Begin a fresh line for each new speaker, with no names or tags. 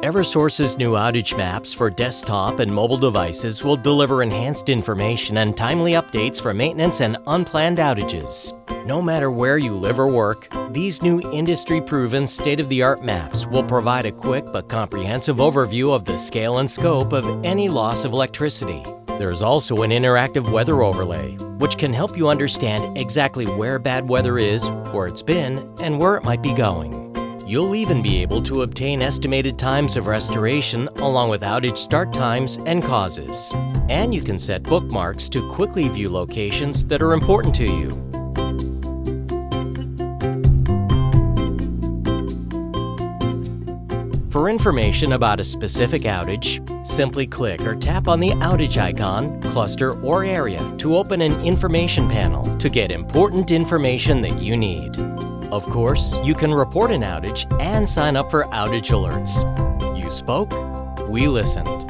Eversource's new outage maps for desktop and mobile devices will deliver enhanced information and timely updates for maintenance and unplanned outages. No matter where you live or work, these new industry-proven state-of-the-art maps will provide a quick but comprehensive overview of the scale and scope of any loss of electricity. There's also an interactive weather overlay, which can help you understand exactly where bad weather is, where it's been, and where it might be going. You'll even be able to obtain estimated times of restoration along with outage start times and causes. And you can set bookmarks to quickly view locations that are important to you. For information about a specific outage, simply click or tap on the outage icon, cluster, or area to open an information panel to get important information that you need. Of course, you can report an outage and sign up for outage alerts. You spoke, we listened.